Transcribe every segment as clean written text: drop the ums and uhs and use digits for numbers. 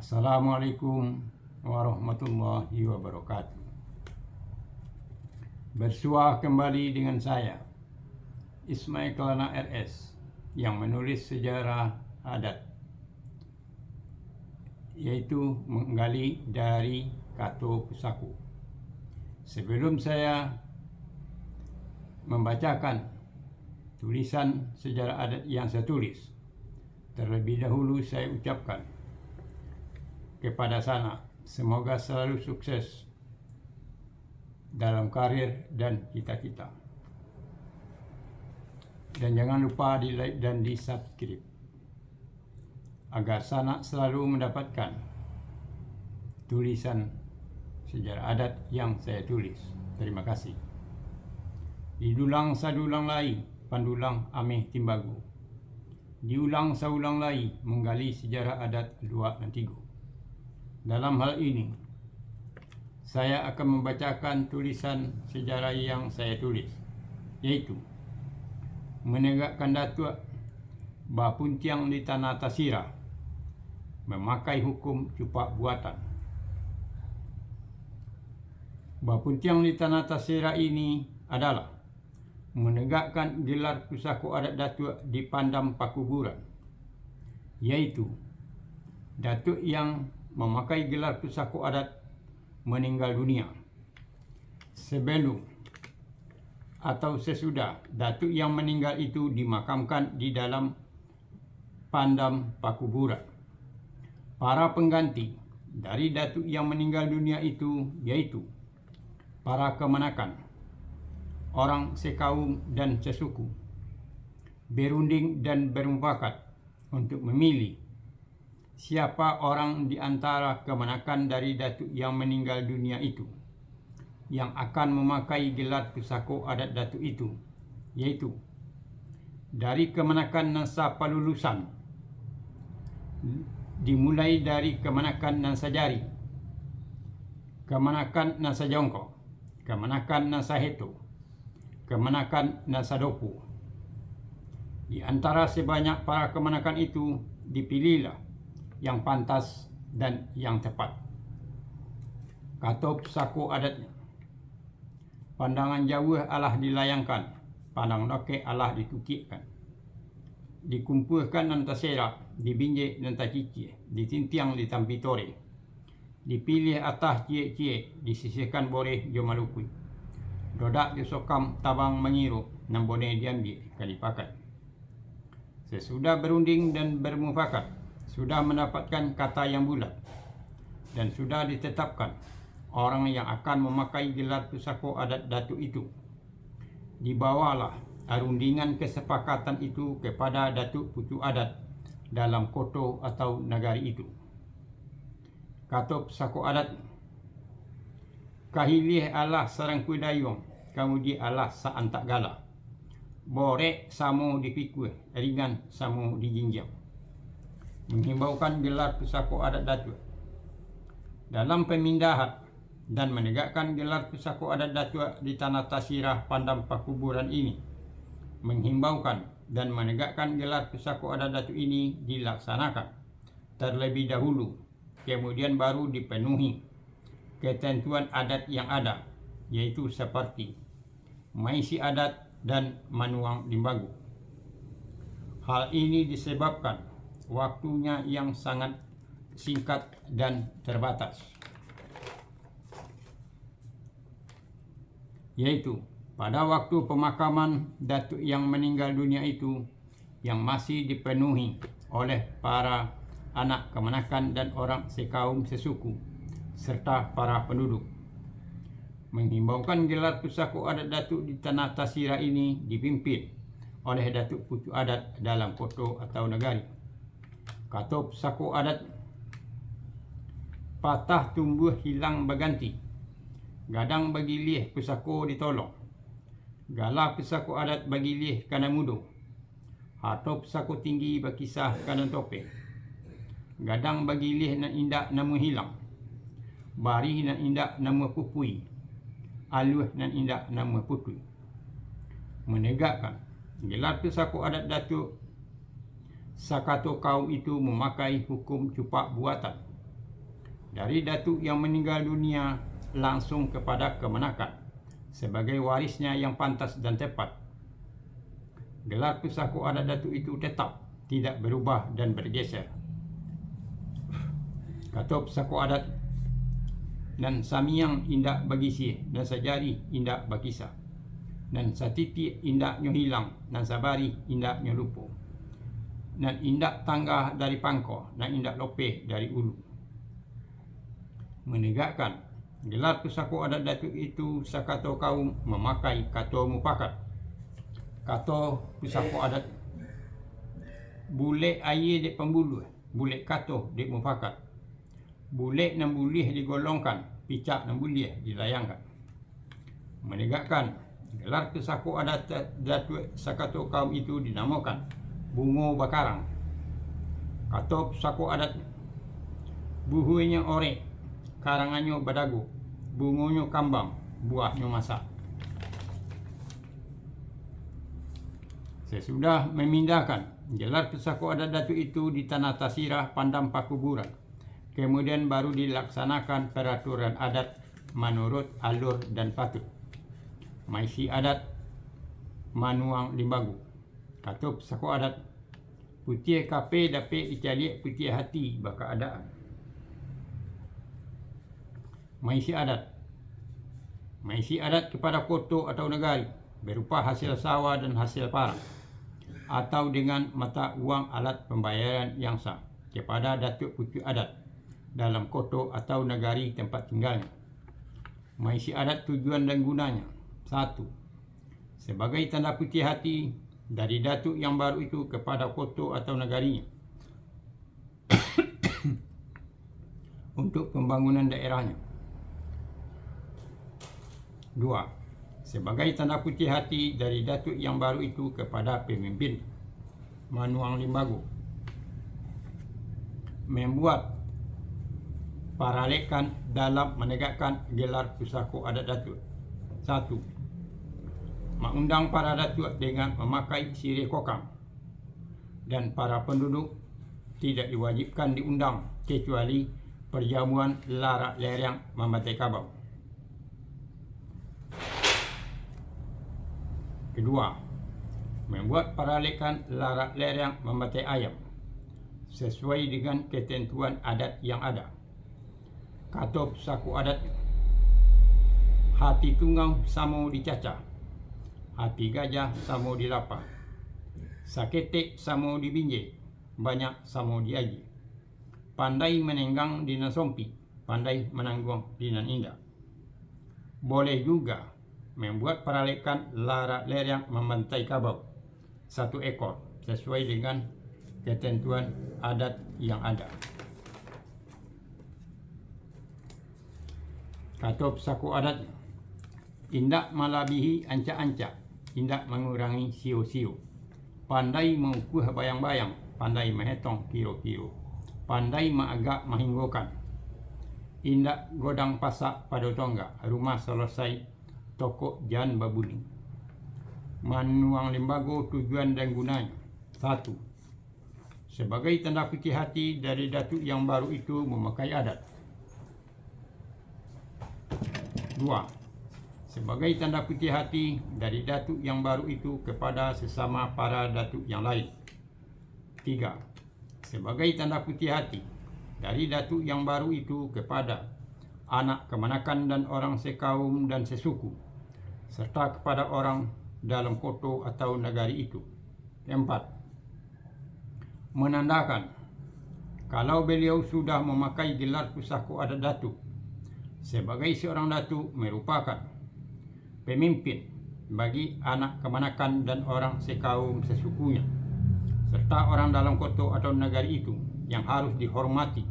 Assalamualaikum warahmatullahi wabarakatuh. Bersua kembali dengan saya, Ismail Kelana RS, yang menulis sejarah adat, yaitu menggali dari Kato Pusaku. Sebelum saya membacakan tulisan sejarah adat yang saya tulis, terlebih dahulu saya ucapkan kepada sana, semoga selalu sukses dalam karir dan cita-cita. Dan jangan lupa di like dan di subscribe agar sana selalu mendapatkan tulisan sejarah adat yang saya tulis. Terima kasih. Didulang sadulang lai, pandulang ameh timbagu. Diulang saulang lai, menggali sejarah adat dua dan tiga. Dalam hal ini, saya akan membacakan tulisan sejarah yang saya tulis, yaitu menegakkan datuk Bapuntiang di Tanah Tasira, memakai hukum cupak buatan. Bapuntiang di Tanah Tasira ini adalah menegakkan gelar pusako adat datuk di Pandam Pakuburan, yaitu datuk yang memakai gelar pusako adat meninggal dunia sebelum atau sesudah datuk yang meninggal itu dimakamkan di dalam Pandam Pakuburan. Para pengganti dari datuk yang meninggal dunia itu yaitu para kemenakan, orang sekaum dan sesuku, berunding dan bermufakat untuk memilih siapa orang di antara kemenakan dari datuk yang meninggal dunia itu yang akan memakai gelar pusako adat datuk itu, yaitu dari kemenakan Nangsa Palulusan, dimulai dari kemenakan Nangsa Jari, kemenakan Nangsa Jongko, kemenakan Nangsa Heto, kemenakan Nangsa Dopu. Di antara sebanyak para kemenakan itu dipilihlah yang pantas dan yang tepat. Kato pusako adatnya, pandangan jauh alah dilayangkan, pandang lokek alah ditukikkan, dikumpulkan dan terserak, dibinjek dan tercicih, ditintiang di tampitore, dipilih atas ciek-ciek, disisihkan boreh jo malukui, dodak disokam tabang mengirup, nambone diambil kalipakan. Sesudah berunding dan bermufakat, sudah mendapatkan kata yang bulat, dan sudah ditetapkan orang yang akan memakai gelar pusako adat datuk itu, dibawalah arundingan kesepakatan itu kepada datuk pucuk adat dalam koto atau negari itu. Kato pusako adat, kahilih alah sarang kudayong, kemudian alah saantak gala, borek samo dipikul, ringan samo dijinjam. Menghimbaukan gelar pusako adat datuk dalam pemindahan dan menegakkan gelar pusako adat datuk di Tanah Tasirah Pandam Pakuburan ini. Menghimbaukan dan menegakkan gelar pusako adat datuk ini dilaksanakan terlebih dahulu, kemudian baru dipenuhi ketentuan adat yang ada, yaitu seperti maisi adat dan manuang limbagu. Hal ini disebabkan waktunya yang sangat singkat dan terbatas, yaitu pada waktu pemakaman datuk yang meninggal dunia itu yang masih dipenuhi oleh para anak kemenakan dan orang sekaum sesuku serta para penduduk. Menghimbaukan gelar pusako adat datuk di Tanah Tasira ini dipimpin oleh datuk pucuk adat dalam koto atau negari. Kato pusako adat, patah tumbuh hilang berganti, gadang bagi lih pusako ditolong, gala pusako adat bagi lih kana mudo, hato pusako tinggi berkisah kana topeng, gadang bagi lih nan indak namu hilang, bari nan indak namu pupui, aluh nan indak namu putui. Menegakkan gelar pusako adat datuk Sakato kaum itu memakai hukum cupak buatan, dari datuk yang meninggal dunia langsung kepada kemenakan sebagai warisnya yang pantas dan tepat. Gelar pusako adat datuk itu tetap tidak berubah dan bergeser. Kata pusako adat dan samiang indak bagisi dan sajari indak bakisa dan satiti indak nyo hilang dan sabari indak nyo lupo dan indak tanggah dari pangko dan indak lopeh dari ulu. Menegakkan gelar pusako adat datuk itu sakato kaum memakai kato mupakat. Kato pusako adat bule aye dek pembulu, bule kato dek mupakat. Bule dan bulih digolongkan, picak dan bulih dilayangkan. Menegakkan gelar pusako adat datuk sakato kaum itu dinamakan bungo bakarang. Kato pusako adat buhunya orek, karangannya badago, bungonyo kambang, buahnya masak. Sesudah memindahkan gelar pusako adat datuk itu di tanah Tasirah Pandam Pakuburan, kemudian baru dilaksanakan peraturan adat menurut alur dan patut. Maisi adat Manuang Limbagu. Kata pusako adat putih kape dapat dicaliak putih hati baka adaan. Maisi adat. Maisi adat kepada koto atau negari berupa hasil sawah dan hasil parang atau dengan mata uang alat pembayaran yang sah kepada datuk putih adat dalam koto atau negari tempat tinggalnya. Maisi adat tujuan dan gunanya. 1. Sebagai tanda putih hati dari datuk yang baru itu kepada koto atau negarinya untuk pembangunan daerahnya. 2. Sebagai tanda putih hati dari datuk yang baru itu kepada pemimpin Manuang Limbagu membuat paralekan dalam menegakkan gelar pusako adat datuk. 1. Mengundang para datuk dengan memakai sirih kokang dan para penduduk tidak diwajibkan diundang kecuali perjamuan larak lereng mematai kabau. Kedua, membuat paralekan larak lereng mematai ayam sesuai dengan ketentuan adat yang ada. Kata pusako adat hati tunggang samo dicacah, hati gajah samo dilapah, saketek samo dibinje, banyak samo diaji, pandai menenggang dinan sompi, pandai menanggung dinan indah. Boleh juga membuat paralekan larak lereng memantai kabau 1 ekor sesuai dengan ketentuan adat yang ada. Kata pusako adat indak malabihi ancak-ancak, indak mengurangi sio-sio, pandai mengukuh bayang-bayang, pandai menghitung kilo-kilo, pandai mengagak menghinggokan, indak godang pasak pada tonggak, rumah selesai toko jan babuni. Manuang Limbagu tujuan dan gunanya. 1. Sebagai tanda putih hati dari datuk yang baru itu memakai adat. 2. Sebagai tanda putih hati dari datuk yang baru itu kepada sesama para datuk yang lain. 3. Sebagai tanda putih hati dari datuk yang baru itu kepada anak kemenakan dan orang sekaum dan sesuku, serta kepada orang dalam koto atau negari itu. 4. Menandakan kalau beliau sudah memakai gelar pusako adat datuk sebagai seorang datuk merupakan pemimpin bagi anak kemenakan dan orang sekaum sesukunya, serta orang dalam koto atau negari itu yang harus dihormati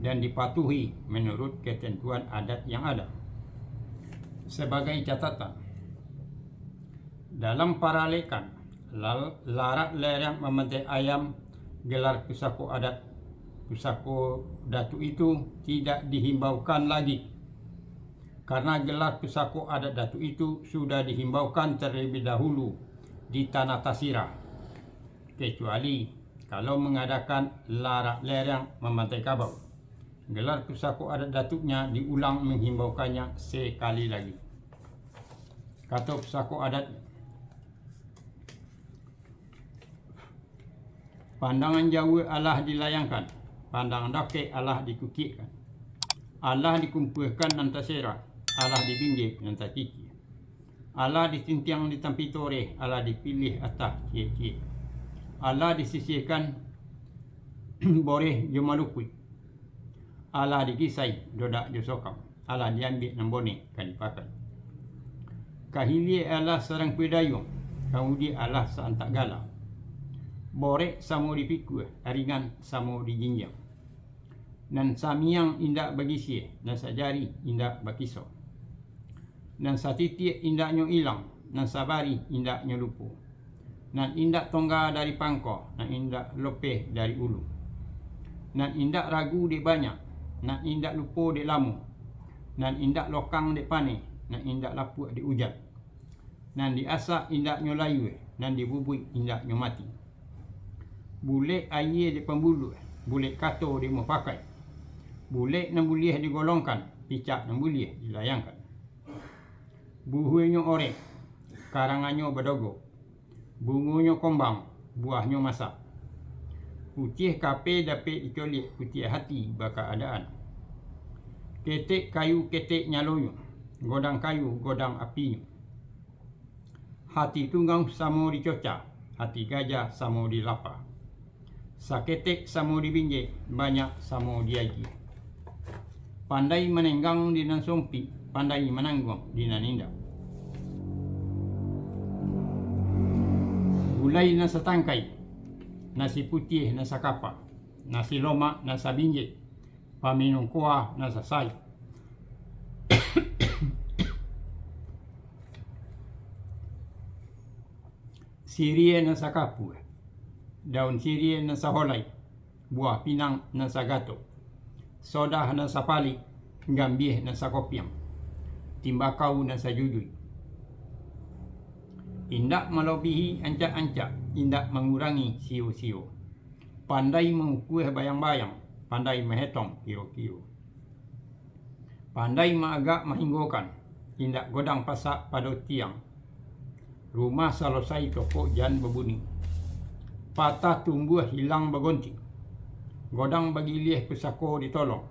dan dipatuhi menurut ketentuan adat yang ada. Sebagai catatan, dalam paralekan larak lereng memantai ayam gelar pusako adat pusako datuk itu tidak dihimbaukan lagi, karena gelar pusako adat datuk itu sudah dihimbaukan terlebih dahulu di tanah Tasirah, kecuali kalau mengadakan larak lereng memantai kabau gelar pusako adat datuknya diulang menghimbaukannya sekali lagi. Kata pusako adat, pandangan jauh Allah dilayangkan, pandangan dekat Allah dikukikkan. Allah dikumpulkan nan tasera, Allah dibinggir nan takiki. Allah ditintiang di tampi tore, Allah dipilih atas cie-cie. Allah disisihkan boreh jo malukui. Allah dikisai dodak jo sokam. Allah diambil nambone kalipakan. Kahili Allah sarang pedayung, kaudi Allah seantak gala. Borek samo dipikul, aringan samo dijinjang. Nan samiang indak bagi sie, nan sajari indak bakiso. Nan satitik indaknya hilang, nan sabari indaknya lupa. Nan indak tongga dari pangko, nan indak lopeh dari ulu. Nan indak ragu dek banyak, nan indak lupa dek lamu. Nan indak lokang dek pane, nan indak lapuk dek hujan. Nan diasak indaknya layu, nan dibubui indaknya mati. Bulek air dek pembulu, bulek kato dek mau pakai. Bulek nan buliah digolongkan, picak nan buliah dilayangkan. Buhunya orek, karangannya berdogo. Bungunya kombang, buahnya masak. Putih kape dapat dicolik, putih hati berkeadaan. Ketek kayu ketek nyalonya, godang kayu godang apinya. Hati tunggang samo dicoca, hati gajah samo dilapa. Saketek samo dibinjek, banyak samo diaji. Pandai menenggang di nan sompi, pandai menanggung di nan indah. Gulai nasa tangkai, nasi putih nasa kapa, nasi lomak nasa binjek, paminum kuah nasa say. Sirie nasa kapu, daun sirie nasa holai, buah pinang nasa gato, soda nasa pali, gambih nasa kopiang, timbakau nasa jujui. Indak melebihi ancak-ancak, indak mengurangi sio-sio. Pandai mengukuh bayang-bayang, pandai menghitung kilo-kilo. Pandai mengagak menghinggokan, indak godang pasak pada tiang. Rumah selesai toko jan berbunyi. Patah tumbuh hilang bergonti. Godang bagi lieh pesako ditolong.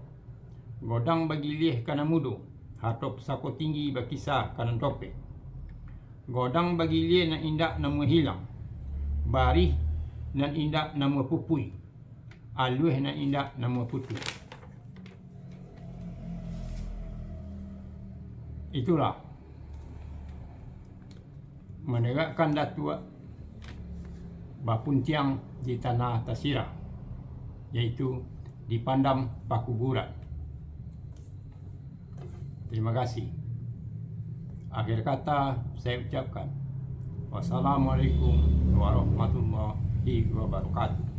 Godang bagi lieh kana mudo, hatop pesako tinggi berkisah kanan topeng. Godang bagi lieh nan indak nama hilang. Barih nan indak nama pupui. Aluh nan indak nama putu. Itulah menegakkan datua bapuntiang di tanah Tasira, yaitu dipandam pakuburan. Terima kasih. Akhir kata saya ucapkan wassalamualaikum warahmatullahi wabarakatuh.